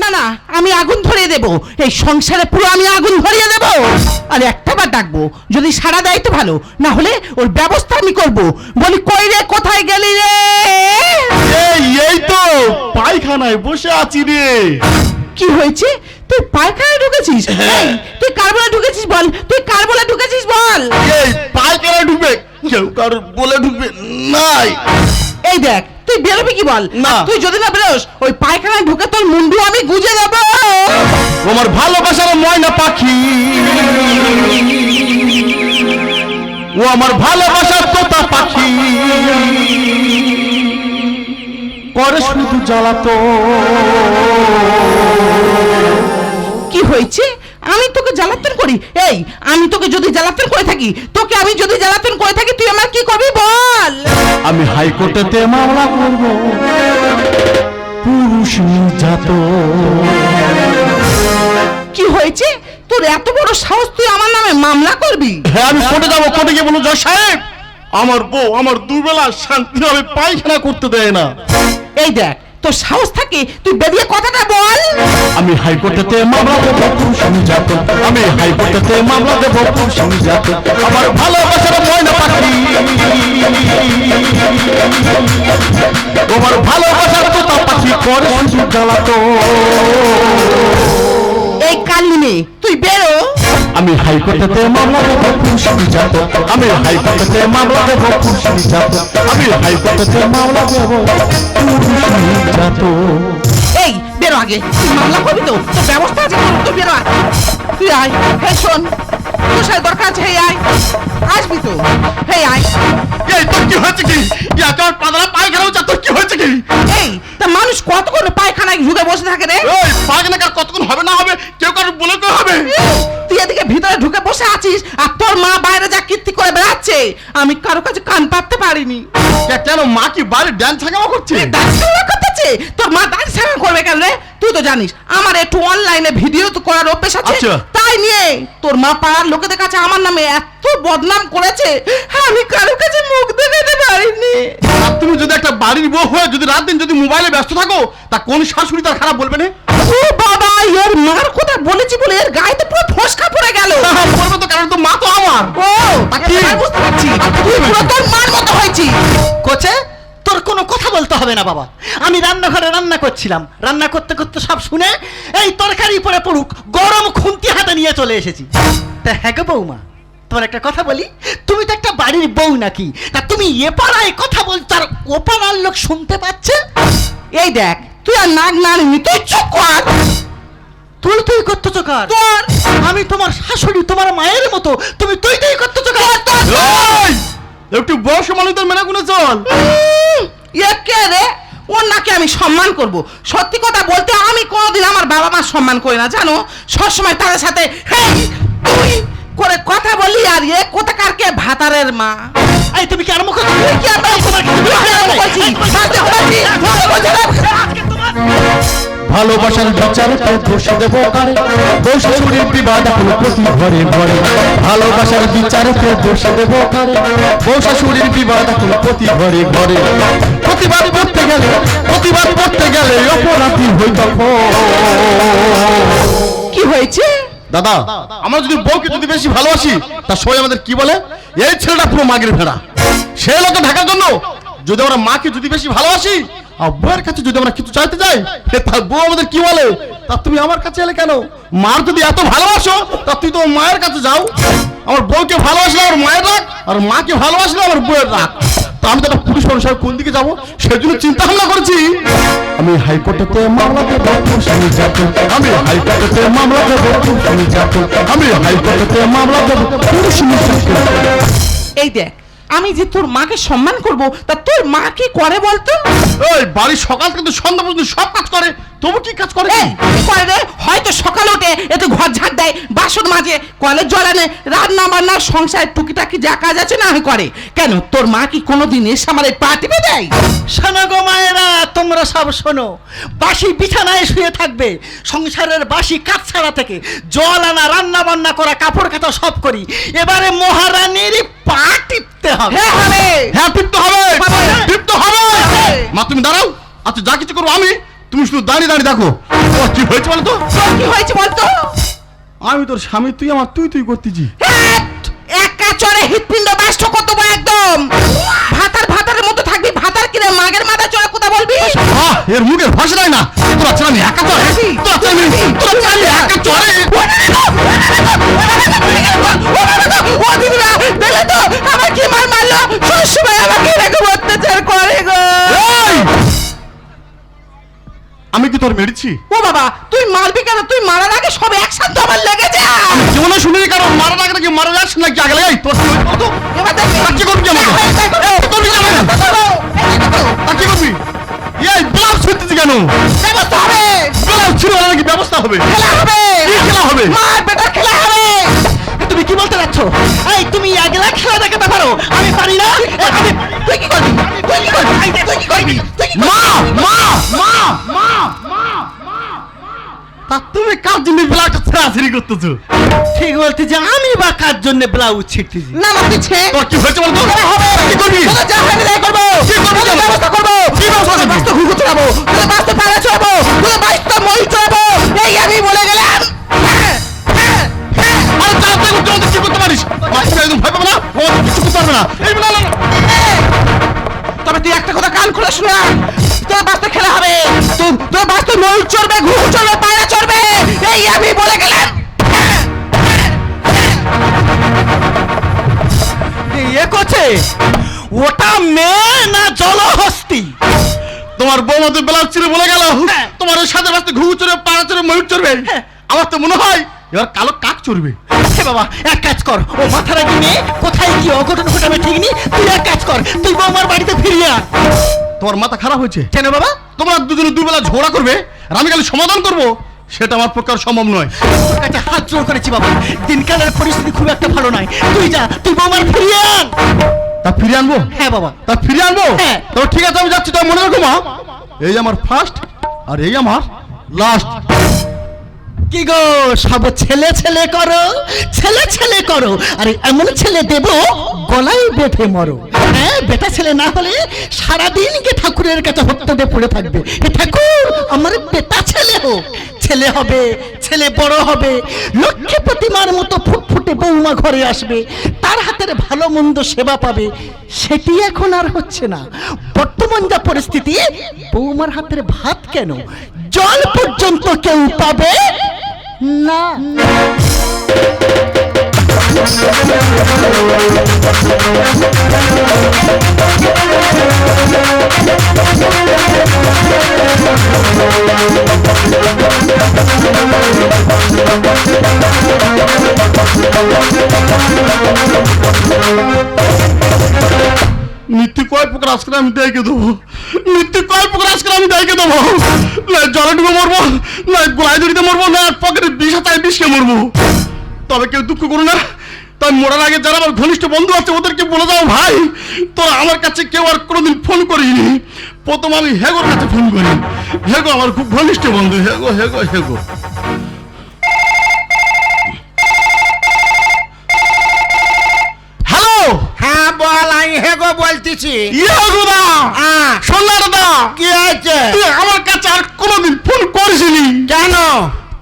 না না, আমি আগুন ধরিয়ে দেব, এই সংসারে পুরো আমি আগুন ধরিয়ে দেব। আর একটা বার ডাকবো, যদি সাড়া দেয় তো ভালো, না হলে ওর ব্যবস্থা আমি করব। বলি কই রে, কোথায় গেলি রে? এই তো পায়খানায় বসে আছি রে। কি হয়েছে? তুই পায়খানায় ঢুকেছিস? এই, তুই কার বলে ঢুকেছিস বল, তুই কার বলে ঢুকেছিস বল। এই পায়খানায় ঢুকবে কেউ কারোর বলে ঢুকবে নাই। এই দেখ, তুই বেরোবি কি বল? না। তুই যদি না বেরোস, ওই পায়খানায় ঢুকে তোর মুন্ডু আমি গুজে দেব। আমার ভালোবাসার ময়না পাখি, ও আমার ভালোবাসার তোতা পাখি, করে শুধু জ্বালাতো। কি হয়েছে? আমি তোকে জ্বালাতন করি? এই, আমি তোকে যদি জ্বালাতন করে থাকি, তোকে আমি যদি জ্বালাতন করে থাকি, তুই আমার কি করবি বল? আমি হাইকোর্টেতে মামলা করব পুরুষ নির্যাতন। কি হয়েছে? তোর এত বড় সাহস, তুই আমার নামে মামলা করবি? হ্যাঁ, আমি কোর্টে যাবো। কোর্টে গিয়ে বলবো, জজ সাহেব আমার বউ আমার দুবেলা শান্তিভাবে পায়খানা করতে দেয় না। এই দেখ, তোর সাহস থাকে, তুই বেরিয়ে কথাটা বল। আমি হাইকোর্টেতে মামলা দেব পুরুষ নির্যাতন। আমি হাইকোর্টেতে মামলা দেব পুরুষ নির্যাতন। আমার ভালোবাসার ময়না পাখি, তোমার ভালোবাসার তোতা পাখি, করে শুধু জ্বালাতো। এই কালিনে তুই বেরো। আমি হাইকোর্টেতে মামলা দেব পুরুষ নির্যাতন। আমি হাইকোর্টেতে মামলা দেব পুরুষ নির্যাতন। আমি হাইকোর্টেতে মামলা দেব পুরুষ নির্যাতন। এই বেরো আগে, তুই মামলা করবি তো, তোর ব্যবস্থা আছে, তুই বেরো আয়। তুই আয়। হ্যাঁ শোন, তোর সাথে দরকার আছে, হেই আয়। আসবি তো? হেই আয়। এই তোর কি হয়েছে কি? তোর পাতলা পায়খানা হচ্ছে, তোর কি হয়েছে কি? এই, তা মানুষ কতক্ষণ পায়খানায় ঢুকে বসে থাকে রে? এই পায়খানা কার কতক্ষণ হবে না হবে, কেউ কারোর বলে কেউ হবে। তুই এদিকে ভিতরে ঢুকে বসে আছিস, আর তোর মা বাইরে যা কীর্তি করে বেড়াচ্ছে, আমি কারো কাছে কান পাততে পারিনি। কেন মা কি বাড়ি ড্যান্স হাঙ্গামা করছে? ডান্স করতেছে? তোর মা ডান্স করবে কেন রে? তুই তো জানিস আমার একটু অনলাইনে ভিডিও তো করার অভ্যেস আছে, আচ্ছা। তাই নিয়ে তোর মা পাড়ার লোকেদের কাছে আমার নামে এত বদনাম করেছে, আমি কারো কাছে মুখ দেখাতে পারিনি। আর তুমি যদি একটা বাড়ির বউ হয়ে যদি রাত দিন যদি মোবাইলে ব্যস্ত থাকো, তা কোন শাশুড়ি তার খারাপ বলবে না? ও বাবা, এর মার কথা বলেছি বলে এর গায়ে তো পুরো ফসকা পড়ে গেল। বলবে তো, কারণ তো মা তো আমার। ও তাকে এবার বুঝতে পারছি, তুই পুরো তোর মার মতো হয়েছিস। কোচে, তোর কোনো কথা বলতে হবে না বাবা। আমি রান্নাঘরে রান্না করছিলাম, রান্না করতে করতে সব শুনে এই তরকারি পরে পড়ুক গরম খুন্তি হাতে নিয়ে চলে এসেছি। তা হ্যাঁ গো বৌমা, তোমার একটা কথা বলি, তুমি তো একটা বাড়ির বউ নাকি? তা তুমি এ পাড়ায় কথা বলছো আর ও পাড়ার লোক শুনতে পাচ্ছে। এই দেখ, তুই আর নাক নাড়িনি, তুই চুপ কর। তুই তুই করতেছ কার? তোর। আমি তোমার শাশুড়ি, তোমার মায়ের মতো, তুমি তুই তুই করতেছ কার? এই, একটু বয়স মানুষদের মেনে গুনে চল। কে রে? ওর নাকি আমি সম্মান করব? সত্যি কথা বলতে আমি কোনোদিন আমার বাবা মার সম্মান করি না, জানো। সবসময় তাদের সাথে হেই তুই করে কথা বলি, আর এ কোথাকার কে ভাতারের মা। এই তুমি কি আরম্ভ করছো? তুই কি আরম্ভ করছিস? তুই কি আরম্ভ করছিস? শান্তি ভালোবাসার বিচারে তাই দোষ দেব কারে? দোষ চুরির বিবাদ হলো প্রতি ঘরে ঘরে। ভালোবাসার বিচারে তাই দোষ দেব কারে? দোষ চুরির বিবাদ হলো প্রতি ঘরে ঘরে। প্রতিবাদ করতে গেলে অপরাধী হই তখন। কি হয়েছে? দাদা, আমরা যদি বউকে যদি বেশি ভালোবাসি, তা সবাই আমাদের কি বলে? এই ছেলেটা পুরো মাগের ভেড়া। সে লোকে ঢাকার জন্য যদি আমরা মাকে যদি বেশি ভালোবাসি, আর বউয়ের কাছে যদি আমরা কিছু চাইতে যাই, তার বউ আমাদের কি বলে? তা তুমি আমার কাছে এলে কেন? মার যদি এত ভালোবাসো, তা তুই তো মায়ের কাছে যাও। আমার বউকে ভালোবাসলে আমার মায়ের রাগ, আর মাকে ভালোবাসলে আমার বউয়ের রাগ। তা আমি তো একটা পুলিশ মানুষ, কোন দিকে যাবো সেজন্য চিন্তা ভাবনা করেছি। আমি হাইকোর্টেতে মামলা দেব পুরুষ নির্যাতন। আমি হাইকোর্টেতে মামলা দেব পুরুষ নির্যাতন। আমি হাইকোর্টেতে মামলা দেব পুরুষ নির্যাতন। এই দেখ, আমি যে তোর মাকে সম্মান করব, তা তোর মা কি করে বলতো? এই বাড়ির সকাল থেকে সন্ধ্যা পর্যন্ত সব কাজ করে, তবু কি কাজ করে? এই, কি করে রে? হয়তো সকালে উঠে একটু ঘর ঝাড় দেয়, বাসন মাজে, কলের জল আনে, রান্না বান্না, সংসার টুকিটাকি যা কাজ আছে না হয় করে। কেন তোর মা কি কোনোদিন এসে আমার পা টিপে দেয়? শোনো গো মায়েরা, তোমরা সব শোনো। বাসি বিছানায় শুয়ে থাকবে, সংসারের বাসি কাজ ছাড়া থেকে জল আনা, রান্না বান্না করা, কাপড় কাচা সব করি। এবারে মহারানীর পা টিপতে হবে। হ্যাঁ হবে। হ্যাঁ, টিপতে হবে, হবে। টিপতে হবে। হবে। মা তুমি দাঁড়াও। আচ্ছা, যা কিছু করবো আমি, তুমি শুধু দাঁড়িয়ে দাঁড়িয়ে দেখো। ও, কি হয়েছে বলো তো? তোর কি হয়েছে বলতো? আমি তোর স্বামী, তুই আমার তুই তুই করতেছি। একা চড়ে হৃৎপিণ্ড বাষ্ট কত একদম ভাতারের মতো থাকবি। ভাতার কিনে মাগের মাথা চড়ে কথা বলবি? এর মুখের ভাষা নাই না। তোরা ছেলে আমি একা চড়ে, তোরা ছেলে আমি একা চড়ে। ও দিদিরা দেখলে তো আমার কি মার মারলো। সবসময় আমাকে এরকম অত্যাচার করে গো। এই! আমি কি তোর মেরেছি? ও বাবা, তুই মারবি কেন? তুই মারার আগে সব একসাথে আমার লেগে যা। জীবনে শুনিনি কারণ মারা লাগে নাকি মারা যাস নাকি আগে লাগাই তোর কি হয়েছে বলতো? এবার দেখ কি করবি আমাকে? করবি কি আমাকে? তা কি করবি? এই ব্লাউজ ছিঁড়তেছি কেন? ব্যবস্থা হবে, ব্লাউজ ছিঁড়ে নাকি ব্যবস্থা হবে? খেলা হবে, কি খেলা হবে? মার বেটার খেলা হবে। তুমি কি বলতে যাচ্ছ? এই তুমি আগলা খেলা দেখাতে পারো, আমি পারি না। তুই কি করবি? তুই কি করবি? তুই কি করবি? তুই কি মা মা মা মা তা তুমি কার জন্য ব্লাউজ ছিঁড়াছিড়ি করতেছো? ঠিক বলতে যে আমি বা কার জন্য ব্লাউজ ছিঁড়তেছি? না না দিচ্ছে তোর কি হয়েছে বলতো? খেলা হবে। কি করবি? তোদের যা হয় তাই করবো। কি করবি? তোদের ব্যবস্থা করবো। কি ব্যবস্থা করবি? বাস্ত ঘুঘু চড়াবো, তোদের বাস্ত পাড়া চড়াবো, তোদের বাস্ত মই চড়াবো। এই আমি বলে গেলাম। আরে তাড়াতাড়ি করতে হবে, কি করতে পারিস? মাসি একদম ভয় পাবে না, ও কিছু করতে পারবে না। এই না না না। তবে তুই একটা কথা কান খুলে শুনে রাখ। তোর বাস্ত খেলা হবে। তোর বাস্ত মই চড়বে, ঘুঘু চড়বে, পায়রা চড়বে। এই আমি বলে গেলাম। এ করছে ওটা মেয়ে না জলহস্তি? তোমার বৌমা তো ব্লাউজ ছিঁড়ে বলে গেল হ্যাঁ। তোমার ওই সাথে বাস্তে ঘুঘু চড়বে, পাড়া চড়বে, ময়ূর চড়বে। হ্যাঁ। আমার তো মনে হয় এবার কালো কাক চড়বে। হে বাবা, এক কাজ কর, ও মাথা রাখি মেয়ে কোথায় কি অঘটন ঘটাবে ঠিক নেই। তুই এক কাজ কর, তুই বৌমার বাড়িতে ফিরিয়ে আন। তোমার মাথা খারাপ হয়েছে? কেন বাবা? তোমরা দুজনে দুবেলা ঝগড়া করবে আর আমি খালি সমাধান করবো, সেটা আমার পক্ষে আর সম্ভব নয়। তোর কাছে হাত জোর করেছি বাবা, দিনকালের পরিস্থিতি খুব একটা ভালো নয়। তুই যা, তুই বৌমার ফিরিয়ে আন। তা ফিরিয়ে আনবো? হ্যাঁ বাবা। তা ফিরিয়ে আনবো? হ্যাঁ। তবে ঠিক আছে, আমি যাচ্ছি। তাই মনে রাখো মা, এই আমার ফার্স্ট আর এই আমার লাস্ট। কি গো সব ছেলে ছেলে করো, ছেলে ছেলে করো, আরে এমন ছেলে দেব গলায় বেঁধে মরো। হ্যাঁ, বেটা ছেলে না হলে সারাদিন কে ঠাকুরের কাছে হত্যা পড়ে থাকবে। হে ঠাকুর, আমার বেটা ছেলে হোক। ছেলে হবে, ছেলে বড় হবে, লক্ষ্মী প্রতিমার মতো ফুটফুটে বৌমা ঘরে আসবে, তার হাতের ভালো মন্দ সেবা পাবে। সেটি এখন আর হচ্ছে না। বর্তমান যা পরিস্থিতি, বৌমার হাতের ভাত কেন, জল পর্যন্ত কেউ পাবে না। মৃত্যু কয় প্রকার আজকে আমি দেখে দেবো, মৃত্যু কয় প্রকার আজকে আমি দেখে দেবো। না জলে ডুবে মরবো, না গোলায় দড়িতে মরবো, না পকেটে বিষ আছে বিষকে মরবো। তবে কেউ দুঃখ করো না, তাই মরার আগে যারা আমার ঘনিষ্ঠ বন্ধু আছে ওদেরকে বলে দাও, ভাই তোরা আমার কাছে কেউ আর কোনোদিন ফোন করিনি। প্রথম আমি হেগোর কাছে ফোন করি। হেগো আমার খুব ঘনিষ্ঠ বন্ধু। হেগো হেগো হেগো। হ্যালো। হ্যাঁ বল, আমি হেগো বলতেছি। ইয়েগুদা হ্যাঁ, সোনা দাদা, কি হয়েছে? তুই আমার কাছে আর কোনোদিন ফোন করিসনি কেন?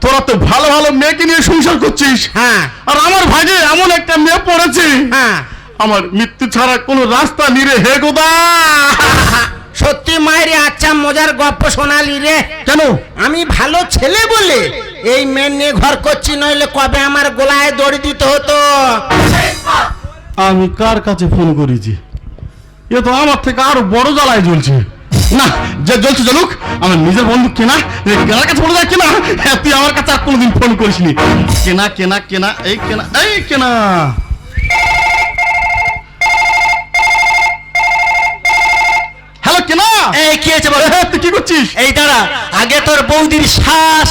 তোরা তো ভালো ভালো মেয়েকে নিয়ে সংসার করছিস, হ্যাঁ আর আমার ভাগে এমন একটা মেয়ে পড়েছে, হ্যাঁ, আমার মৃত্যু ছাড়া কোনো রাস্তা নিরে। হে গোদা, সত্যি মায়ের আচ্ছা মজার গপ্প শোনালি রে। কেন? আমি ভালো ছেলে বলে এই মেয়ে নিয়ে ঘর করছি, নইলে কবে আমার গোলায় দড়ি দিতে হতো। আমি কার কাছে ফোন করেছি? এ তো আমার থেকে আরো বড় জ্বালায় জ্বলছে। না, যে জ্বলছে জ্বলুক, আমার নিজের বন্ধু কেনা কেনার কাছে বলে যায় কেনা। হ্যাঁ, তুই আমার কাছে আর কোনোদিন ফোন করিসনি। কেনা কেনা কেনা এই কেনা এই কেনা। হ্যালো কেনা। এই কি হয়েছে বল? তুই কি করছিস? এই দাঁড়া, আগে তোর বৌদির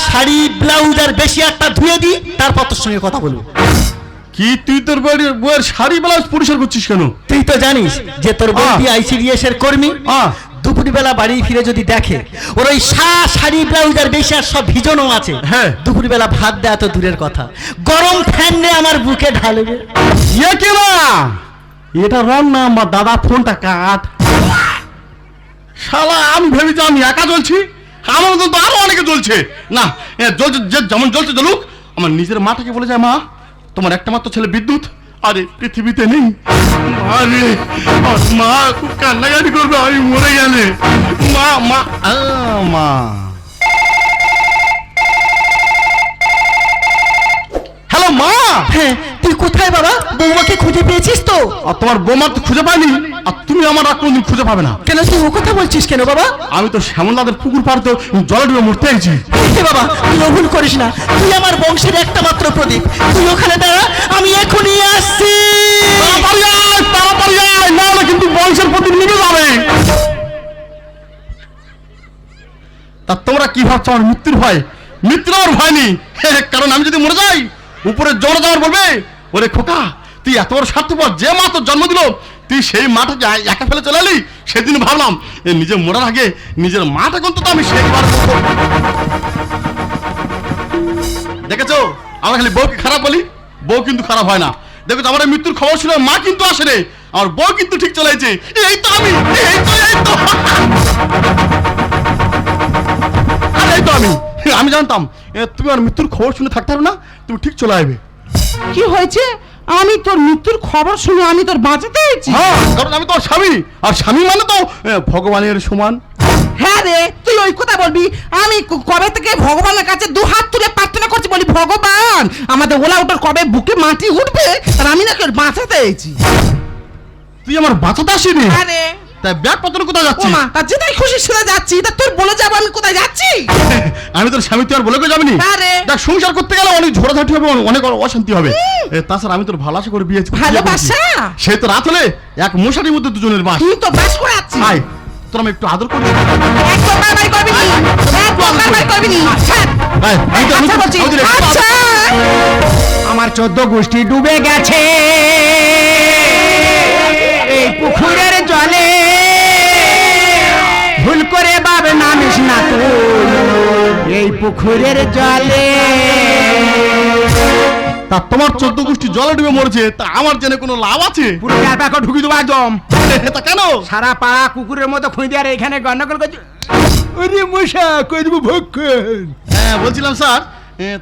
শাড়ি ব্লাউজ আর বেশি একটা ধুয়ে দি, তারপর তোর সঙ্গে কথা বলবো। কি তুই তোর বউয়ের শাড়ি ব্লাউজ পরিষ্কার করছিস কেন? তুই তো জানিস যে তোর বৌদি আইসিডিএস এর কর্মী। দুপুরবেলা বাড়ি ফিরে যদি দেখে ওর ওই শাড়ি ব্লাউজ আর বেশি আর সব ভিজনও আছে, হ্যাঁ, দুপুরবেলা ভাত দেয়া তো দূরের কথা, গরম ফ্যান নিয়ে আমার বুকে ঢালবে। ইয়ে কেনা, এটা রং না, আমার দাদা ফোনটা কাট। শালা আমি ভেবেছি আমি একা চলছি, আমার মতন তো আরো অনেকে জ্বলছে না। জ্বলছে, যে যেমন জ্বলছে জ্বলুক। আমার নিজের মাটাকে বলে যায়, মা তোমার একটা মাত্র ছেলে বিদ্যুৎ আরে পৃথিবীতে নেই। আরে আমার মা খুব কান্নাকাটি করবে আমি মরে গেলে। মা মা মা হ্যালো মা। হ্যাঁ, তুই কোথায় বাবা? বৌমাকে খুঁজে পেয়েছিস তো? আর তোমার বোমা তো খুঁজে পাইনি, আর তুমি আমার আর কোনদিন খুঁজে পাবে না। কেন তুই ও কথা বলছিস কেন বাবা? আমি তো শ্যামলদাদের পুকুর পাড় তো জলে ডুবে মরতে আইছি। হে বাবা, তুই ভুল করিস না। তুই আমার বংশের একটা মাত্র প্রদীপ। তুই ওখানে দাঁড়া, আমি এখনই আসছি। তাড়াতাড়ি আয়, না হলে কিন্তু বংশের প্রতি নিভে যাবে। তা তোমরা কি ভাবছো আমার মৃত্যুর ভয়? মৃত্যুর আমার ভয় নেই, কারণ আমি যদি মরে যাই উপরে জোরে যাওয়ার বলবে, ওরে খোকা তুই এত বড় স্বার্থপর, যে মা তোর জন্ম দিল তুই সেই মাটাকে একা ফেলে চলে এলি। সেদিন ভাবলাম নিজে মরার আগে নিজের মাটাকে অন্তত আমি সেইবার দেখেছো। আমরা খালি বউকে খারাপ বলি, বউ কিন্তু খারাপ হয় না। দেখো আমার এই মৃত্যুর খবর ছিল, মা কিন্তু আসে রে, আমার বউ কিন্তু ঠিক চলে এসেছে। এই তো আমি, এই তো আমি জানতাম তুমি আমার মৃত্যুর খবর শুনে থাকতে পারবে না, তুমি ঠিক চলে আসবে। কি হয়েছে? আমি তোর মৃত্যুর খবর শুনে আমি তোর বাঁচাতে এসেছি। হ্যাঁ, কারণ আমি তোর স্বামী, আর স্বামী মানে তো ভগবানের সমান। হ্যাঁ রে, তুই ওই কথা বলবি? আমি কবে থেকে ভগবানের কাছে দু হাত তুলে প্রার্থনা করছি, বলি ভগবান আমাদের ওলা ওটার কবে বুকে মাটি উঠবে, আর আমি নাকি ওর বাঁচাতে এসেছি। তুই আমার বাঁচাতে আসিনি? হ্যাঁ রে। তাই ব্যাগপত্র কোথায় যাচ্ছি? ওমা, তা যেটাই খুশি সেটা যাচ্ছি, তা তোর বলে যাবো আমি কোথায় যাচ্ছি? আমি তোর স্বামী, তুই আর বলে যাবি নি? হ্যাঁ রে। দেখ সংসার করতে গেলে অনেক ঝোড়াঝাটি হবে, অনেক অশান্তি হবে। তাছাড়া আমি তোর ভালোবাসা করে বিয়ে করেছি। ভালোবাসা? সে তো রাত হলে এক মশারির মধ্যে দুজনের বাস। তুই তো বাস করে আছিস। আয় তোর আমি একটু আদর করি। একদম বারবার করবি নি, একদম বারবার করবি নি। আয়, আমি তো- আচ্ছা বলছি, আমি তো একটু আদর- আচ্ছা। আমার 14 গোষ্ঠী ডুবে গেছে এই পুকুরের জলে, ভুল করে বাবে নামিস না তুই এই পুকুরের জলে। তা তোমার 14 গোষ্ঠী জলে ডুবে মরেছে, তা আমার জেনে কোনো লাভ আছে? পুরো ব্যাপারটা ঢুকি দেবো একদম। তা কেন? সারা পাড়া কুকুরের মতো খুঁজে আর এখানে গন্ডগোল করছে। ওরে মশা কই দেবো ভক্ষণ। হ্যাঁ বলছিলাম স্যার,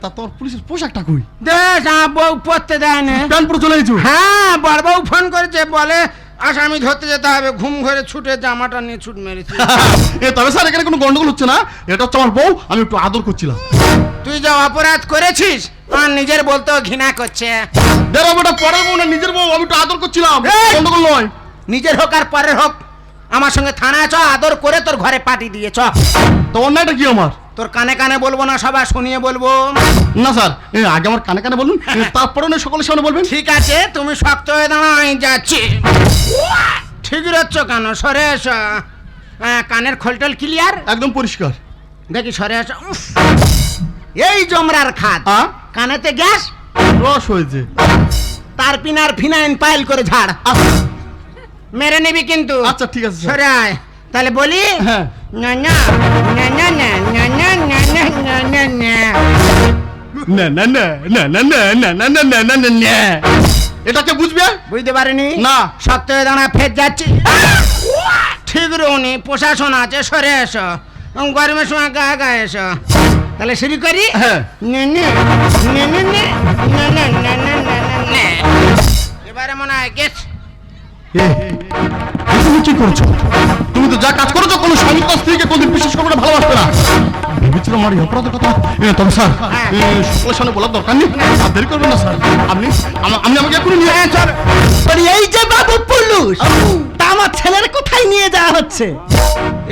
তা তোমার পুলিশের পোশাকটা কই? দেখ বউ পড়তে দেয় না। প্যান্ট পরে চলে এসেছো? হ্যাঁ, বড় বউ ফোন করেছে, বলে আসামি ধরতে যেতে হবে। ঘুম ঘরে ছুটে জামাটা নিয়ে ছুট মেরেছি। তবে স্যার এখানে কোনো গন্ডগোল হচ্ছে না, এটা হচ্ছে আমার বউ, আমি একটু আদর করছিলাম। তুই যা অপরাধ করেছিস আমার নিজের বলতেও ঘৃণা করছে। দেখো বেটা, পরের বউ না নিজের বউ, আমি একটু আদর করছিলাম, এই! গন্ডগোল নয়। নিজের হোক আর পরের হোক, আমার সঙ্গে থানায় চ, আদর করে তোর ঘরে পাঠিয়ে দিয়ে চ। তো অন্যায়টা কি আমার? তোর কানে কানে বলবো না, সবাই শুনিয়ে বলবো। না স্যার, আগে আমার কানে কানে বলুন, তারপরে না সকলের সামনে বলবেন। ঠিক আছে, তুমি শক্ত হয়ে দাঁড়াও, আমি যাচ্ছি। ঠিক রচ্ছ কেন? সরে এসো। কানের খোলটোল ক্লিয়ার? একদম পরিষ্কার। দেখি সরে এসো। উফ, এই জমরার খাদ, কানেতে গ্যাস, রস হয়েছে। তার পিনার ফিনাইন পাইল করে ঝাড়, মেরে নিবি কিন্তু। আচ্ছা ঠিক আছে স্যার। সরে আয়। তাহলে বলি, হ্যাঁ। না না না না না না না না না না না না। না না না না না না না না না না না না না। এটাকে বুঝবে? বুঝতে পারিনি? না। শক্ত হয়ে দাঁড়া, ফের যাচ্ছি। ঠিক রুনি, প্রশাসন আছে, সরে এসো। গরমের সময় গা গা এসো। তাহলে শুরু করি। হ্যাঁ। নে নে নে নে নে নে নে নে নে নে নে। এবারে মনে হয় গেছ। তুমি কি করছো? তুমি তো যা কাজ করেছো কোনো স্বামী তার স্ত্রীকে কোনদিন বিশেষ করে ভালোবাসবে না। ভেবেছিলাম আমার এই অপরাধের কথা। তবে স্যার, সকলের সামনে বলার দরকার নেই, আর দেরি করবেন না স্যার। আপনি আমাকে এখনই নিয়ে চল। এই যে বাবু পুলিশ, তা আমার ছেলের কোথায় নিয়ে যাওয়া হচ্ছে?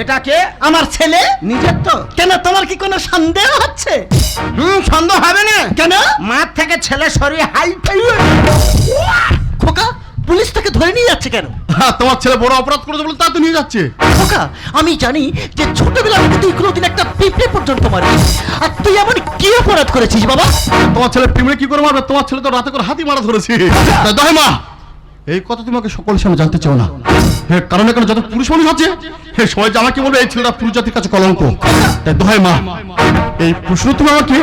এটা কে? আমার ছেলে নিজের তো। কেন, তোমার কি কোনো সন্দেহ হচ্ছে? সন্দেহ হবে না কেন? মাঠ থেকে ছেলে সরিয়ে হাই ফাই। খোকা, পুলিশ তাকে ধরে নিয়ে যাচ্ছে কেন? তোমার ছেলে বড় অপরাধ করেছে বলে তা তো নিয়ে যাচ্ছে। খোকা, আমি জানি যে ছোটবেলা থেকে তুই কোনোদিন একটা পিঁপড়ে পর্যন্ত মারিস, আর তুই এমন কি অপরাধ করেছিস বাবা? তোমার ছেলে পিমড়ে কি করে মারবে? তোমার ছেলে তো রাতে করে হাতি মারা ধরেছে। দহে মা, এই কথা তোমাকে সকলের সামনে জানতে চাও না। কারণ এখানে যত পুরুষ মানুষ আছে, সবাই যে আমাকে বলবে এই ছেলেটা পুরুষ জাতির কাছে কলঙ্ক। তাই দহে মা, এই প্রশ্ন তুমি আমাকে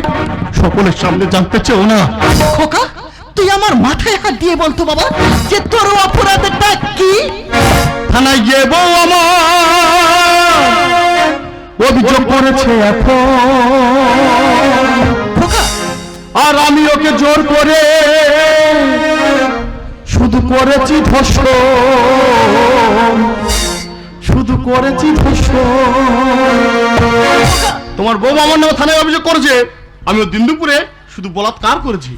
সকলের সামনে জানতে চাও না। খোকা, তুই আমার মাথায় হাত দিয়ে বলতো বাবা যে তোর অপরাধটা কি? থানায় গিয়ে বউ আমার অভিযোগ করেছে এখন, আর আমি ওকে জোর করে শুধু করেছি ধর্ষণ, শুধু করেছি ধর্ষণ। তোমার বউ আমার নামে থানায় অভিযোগ করেছে আমি ও দিন দুপুরে শুধু বলাৎকার করেছি।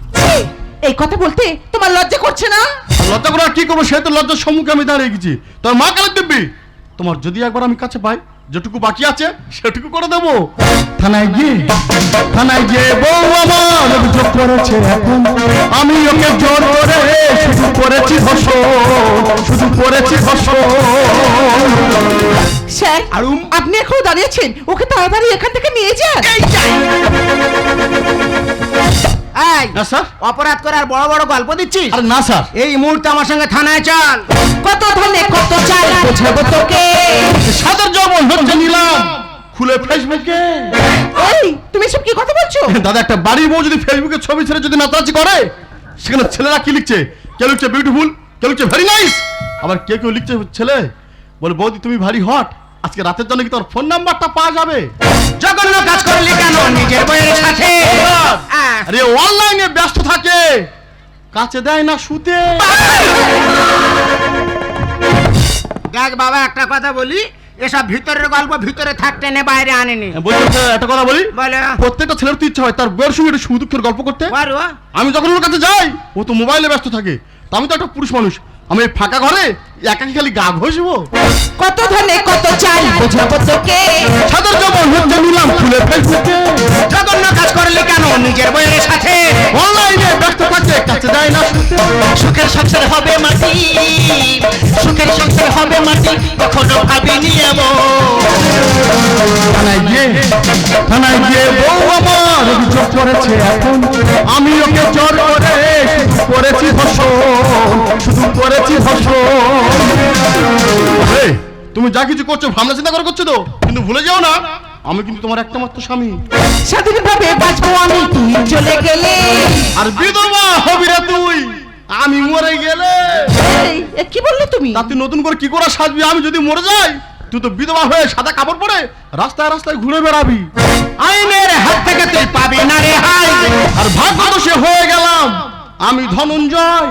এই কথা বলতে তোমার লজ্জা করছে না? লজ্জা করে আর কি করবো, সে তো লজ্জার সম্মুখে আমি দাঁড়িয়ে গেছি। তোমার মা কালে দিব্যি, তোমার যদি একবার আমি কাছে পাই যেটুকু বাকি আছে সেটুকু করে দেবো। থানায় গিয়ে বউ আমার অভিযোগ করেছে এখন, আমি ওকে জোর করে শুধু করেছি ধর্ষণ, শুধু করেছি ধর্ষণ। স্যার আপনি এখনো দাঁড়িয়েছেন, ওকে তাড়াতাড়ি এখান থেকে নিয়ে যান। এই না স্যার। অপরাধ করার বড় বড় গল্প দিচ্ছিস? আরে না স্যার, এই মুহূর্তে আমার সঙ্গে থানায় চল। কত ধনে কত চাল বোঝাবো তোকে। সাদের যৌবন হচ্ছে নিলাম খুলে ফেসবুকে। এই তুমি সব কি কথা বলছো? দাদা একটা বাড়ির বউ যদি ফেসবুকে ছবি ছেড়ে যদি নাচানাচি করে, সেখানে ছেলেরা কি লিখছে? কেউ লিখছে বিউটিফুল, কেউ লিখছে ভেরি নাইস, আবার কেউ লিখছে ছেলে বলে বৌদি তুমি ভারী হট, আজকে রাতের জন্য কি তোর ফোন নাম্বারটা পাওয়া যাবে? জঘন্য কাজ করলি কেন নিজের বইয়ের সাথে? আরে অনলাইনে ব্যস্ত থাকে, কাছে দেয় না শুতে। দেখ বাবা একটা কথা বলি, এসব ভিতরের গল্প ভিতরে থাকতে নে, বাইরে আনেনি। বলছি একটা কথা বলি, বলে প্রত্যেকটা ছেলের তো ইচ্ছা হয় তার বউয়ের সঙ্গে একটু সুখ দুঃখের গল্প করতে। পারো? আমি যখন ওর কাছে যাই ও তো মোবাইলে ব্যস্ত থাকে, তা আমি তো একটা পুরুষ মানুষ, আমি এই ফাঁকা ঘরে একাকি খালি গা ঘষবো। কত ধনে কত চাল বোঝাবো তোকে। সাদের যৌবন হচ্ছে নিলাম খুলে ফেসবুকে। জঘন্য কাজ করলি কেন নিজের বইয়ের সাথে? অনলাইনে ব্যস্ত থাকে, কাছে দেয় না শুতে। সুখের সংসার হবে মাটি, সুখের সংসার হবে মাটি, কখনো ভাবিনি এমন। থানায় গিয়ে বউ আমার অভিযোগ করেছে এখন, আমি ওকে জোর করে শুধু করেছি ধর্ষণ, শুধু করেছি ধর্ষণ। এই, তুমি যা কিছু করছো ভাবনা চিন্তা করে করছো তো, কিন্তু ভুলে যাও না আমি কিন্তু তোমার একটা মাত্র স্বামী। স্বাধীনভাবে বাঁচবো আমি তুই চলে গেলে। আর বিধবা হবি রে তুই আমি মরে গেলে। এই, এ কি বললে তুমি? তা তুই নতুন করে কি করে সাজবি? আমি যদি মরে যাই তুই তো বিধবা হয়ে সাদা কাপড় পরে রাস্তায় রাস্তায় ঘুরে বেড়াবি। আইনের হাত থেকে তুই পাবি না রে হাই। আর ভাগ্য তো সে হয়ে গেলাম আমি ধনঞ্জয়।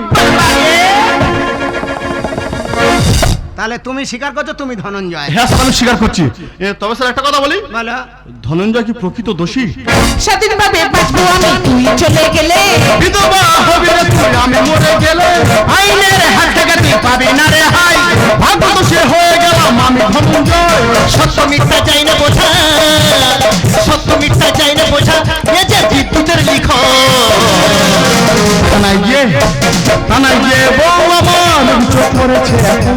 তাহলে তুমি স্বীকার করছো তুমি ধনঞ্জয়? হ্যাঁ স্যার আমি স্বীকার করছি। তবে স্যার একটা কথা বলি, বলো। ধনঞ্জয় কি প্রকৃত দোষী? স্বাধীনভাবে বাঁচবো আমি তুই চলে গেলে। বিধবা হবি রে তুই আমি মরে গেলে। আইনের হাত থেকে তুই পাবি না রে হাই। ভাগ্য তো সে হয়ে গেলাম আমি ধনঞ্জয়। সত্য মিথ্যা চাই না বোঝা, সত্য মিথ্যা চাই না বোঝা, এ যে বিদ্যুতের লিখন। থানায় গিয়ে বউ আমার অভিযোগ করেছে এখন,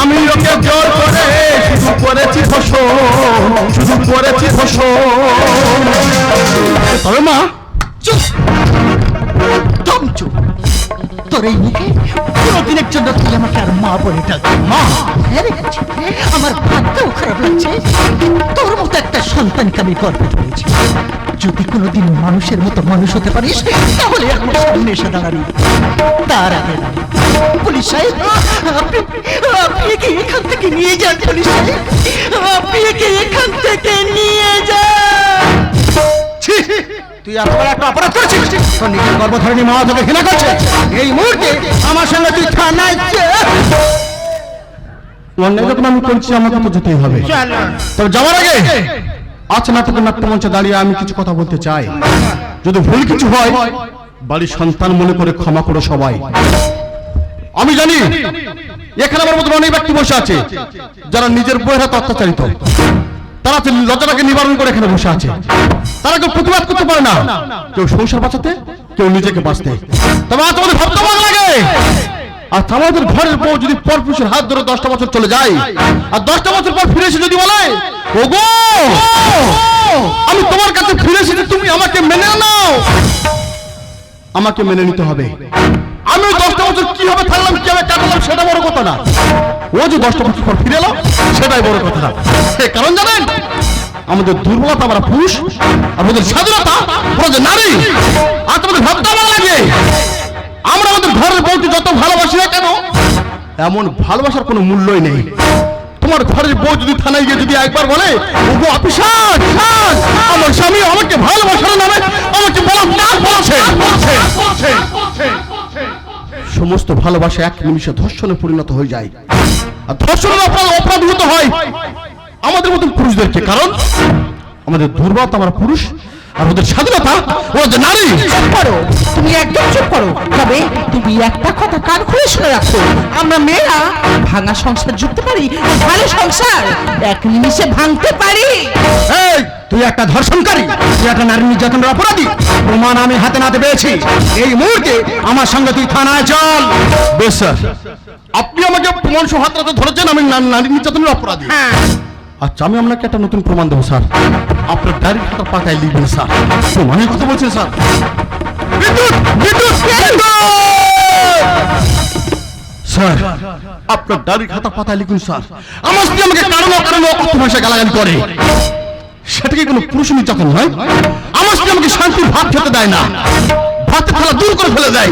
আমি ওকে জোর করে শুধু করেছি ধর্ষণ, শুধু করেছি ধর্ষণ। তবে মা দমচু তোর এই মুখে কোনদিনের জন্য তুই আমাকে আর মা বলে ডাকবি? মা? হ্যাঁ রে, আমার ভাবতেও খারাপ লাগছে, তোর মতো একটা সন্তানকে আমি গর্বে ধরেছি। যদি কোনোদিন মানুষের মতো মানুষ হতে পারিস তাহলে আমার সামনে এসে দাঁড়াবি। তার আগে না। পুলিশ সাহেব, আপনি একে এখান থেকে নিয়ে যান। পুলিশ সাহেব, আপনি একে এখান থেকে নিয়ে যান। তুই এত বড় একটা অপরাধ করেছিস, তোর নিজের গর্ভধারিণী মা তোকে ঘৃণা করছে। এই মুহূর্তে আমার সঙ্গে তুই থানায় অন্যায় যখন আমি করছি আমাকে তো যেতেই হবে। চল। তবে যাওয়ার আগে আচ্ছা নাটকের নাট্যমঞ্চে দাঁড়িয়ে আমি কিছু কথা বলতে চাই। যদি ভুল কিছু হয় বাড়ির সন্তান মনে করে ক্ষমা করো সবাই। আমি জানি এখানে আমার মতো অনেক ব্যক্তি বসে আছে যারা নিজের বইয়ের হাতে অত্যাচারিত, তারা লজ্জাটাকে নিবারণ করে এখানে বসে আছে। তারা কেউ প্রতিবাদ করতে পারে না, কেউ সংসার বাঁচাতে, কেউ নিজেকে বাঁচতে। তবে আজ আমাদের ভাবতে ভালো লাগে, আর আমাদের ঘরের বউ যদি পরপুরুষের হাত ধরে 10টা বছর চলে যায়, আর 10টা বছর পর ফিরে এসে যদি বলে ওগো আমি তোমার কাছে ফিরে এসেছি, তুমি আমাকে মেনে নাও, আমাকে মেনে নিতে হবে। আমি 10টা বছর কিভাবে থাকলাম, কিভাবে কাটালাম সেটা বড় কথা না, ও যে 10টা বছর পর ফিরে এলো সেটাই বড় কথা না। কারণ জানেন আমাদের দুর্বলতা আমরা পুরুষ, আমাদের স্বাধীনতা ওরা যে নারী। আর তোমাদের ভাবতে আমার লাগে আমরা আমাদের ঘরের বউকে যত ভালোবাসি না কেন, এমন ভালোবাসার কোনো মূল্যই নেই। তোমার ঘরের বউ যদি থানায় গিয়ে যদি একবার বলে ওগো অফিসার, আমার স্বামী আমাকে ভালোবাসার নামে আমাকে বলাৎকার করেছে, সমস্ত ভালোবাসা এক নিমিষে ধর্ষণে পরিণত হয়ে যায়। আর ধর্ষণের অপরাধ হতে হয় আমাদের মতন পুরুষদেরকে, কারণ আমাদের দুর্বলতা আমরা পুরুষ, আর ওদের স্বাধীনতা ওদের নারী। চুপ করো, তুমি একদম চুপ করো। তবে তুমি একটা কথা কান খুলে শুনে রাখো, আমরা মেয়েরা ভাঙা সংসার জুড়তে পারি, ভালো সংসার এক নিমিষে ভাঙতে পারি। এই তুই একটা ধর্ষণকারী, তুই একটা নারী নির্যাতনের অপরাধী, প্রমাণ আমি হাতে নাতে পেয়েছি। এই মুহূর্তে আমার সঙ্গে তুই থানায় চল। বেশ স্যার, আপনি আমাকে প্রমাণ সহ হাতে নাতে ধরেছেন আমি নারী নির্যাতনের অপরাধী। হ্যাঁ, আচ্ছা, আমি আপনাকে একটা নতুন প্রমাণ দেবো স্যার। আপনার ডায়েরি খাতার পাতায় লিখবেন স্যার। প্রমাণের কথা বলছেন স্যার। বিদ্যুৎ, বিদ্যুৎ, বিদ্যুৎ! স্যার, আপনার ডায়েরি খাতার পাতায় লিখুন স্যার, আমার স্ত্রী আমাকে কারণে অকারণে অকথ্য ভাষায় গালাগালি করে। সেটা কি কোনো পুরুষ নির্যাতন নয়? আমার স্ত্রী আমাকে শান্তির ভাত খেতে দেয় না, ভাতের থালা দূর করে ফেলে দেয়।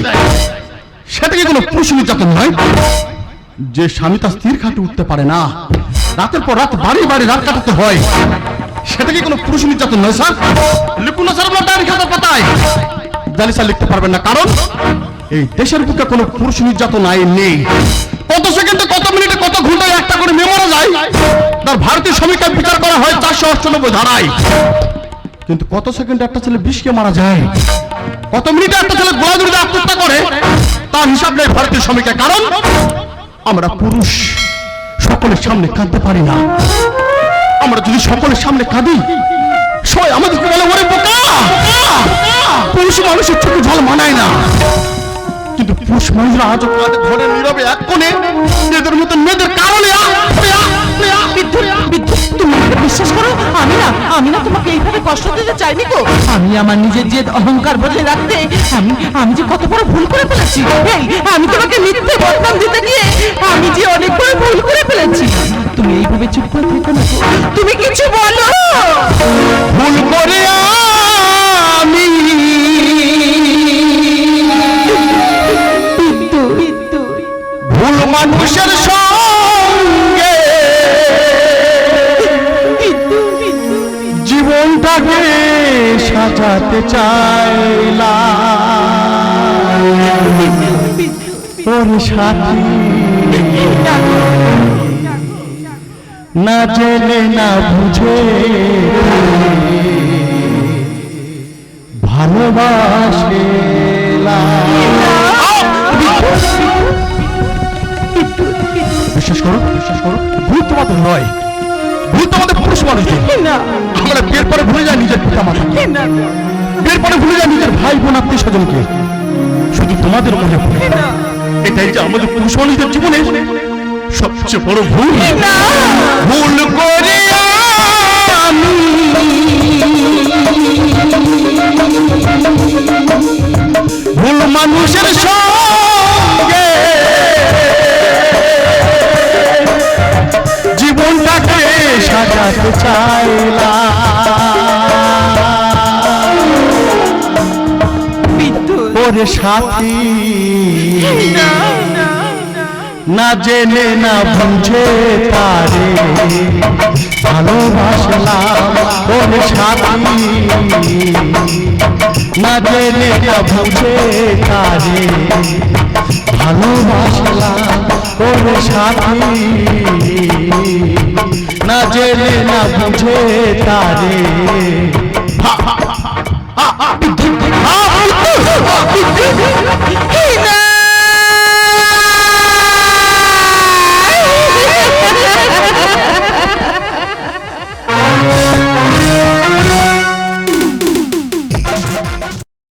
সেটা কি কোনো পুরুষ নির্যাতন নয়? যে স্বামী তার স্ত্রীর খাটে উঠতে পারে না, রাতের পর রাত বাড়ি বাড়ি রাত কাটাতে হয়, সেটা কি কোনো পুরুষ নির্যাতন নয় স্যার? লিখুন না স্যার আপনার ডায়েরি খাতার পাতায়। জানি স্যার লিখতে পারবেন না, কারণ এই দেশের বুকে কোনো পুরুষ নির্যাতন আইন নেই। কত সেকেন্ডে, কত মিনিটে, কত ঘন্টায় একটা করে মেয়ে মারা যায়, তার ভারতীয় শ্রমিকের বিচার করা হয় 498 ধারায়। কিন্তু কত সেকেন্ডে একটা ছেলে বিষকে মারা যায়, কত মিনিটে একটা ছেলে গোলাগুলিতে আত্মহত্যা করে, তার হিসাব নেই ভারতীয় শ্রমিকের। কারণ আমরা পুরুষ সকলের সামনে কাঁদতে পারি না। আমরা যদি সকলের সামনে কাঁদি, সবাই আমাদেরকে বলে ওরে বোকা, পুরুষ মানুষের চোখে জল মানায় না। কিন্তু পুরুষ মানুষরা আজও কাঁদে ঘরের নীরবে এক কোণে, এদের মতো মেয়েদের কারণে। বিদ্যুৎ, বিদ্যুৎ, তুমি আমাকে বিশ্বাস করো, আমি না তোমাকে এইভাবে কষ্ট দিতে চাইনি গো। আমি আমার নিজের যে অহংকার বজায় রাখতে আমি যে কত বড় ভুল করে ফেলেছি। এই আমি তোমাকে মিথ্যে বদনাম দিতে গিয়ে আমি যে অনেক বড় ভুল করে ফেলেছি। তুমি এইভাবে চুপ করে থেকো না, তুমি কিছু বলো। ভুল করে আমি ভুল মানুষের সঙ্গে জীবনটাকে সাজাতে চাইলাম, ওর সাথী না জেনে না বুঝে ভালোবাসলাম। বিশ্বাস করো, বিশ্বাস করো, ভুল তোমাদের নয়, ভুল তোমাদের পুরুষ মানুষদের। আমরা বিয়ের পরে ভুলে যাই নিজের পিতা মাতাকে, বিয়ের পরে ভুলে যাই নিজের ভাই বোন আত্মীয় স্বজনকে, শুধু তোমাদের মনে পড়ে। এটাই যে আমাদের পুরুষ মানুষদের জীবনে সবচেয়ে বড় ভুল। ভুল করে আমি ভুল মানুষের সঙ্গে জীবনটাকে সাজাতে চাইলাম, ওরে সাথী না জেনে না বুঝে তারে ভালোবাসলাম, ওরে সাথী না জেনে না বুঝে তারে ভালোবাসলাম, ওরে সাথী না জেনে না বুঝে তারে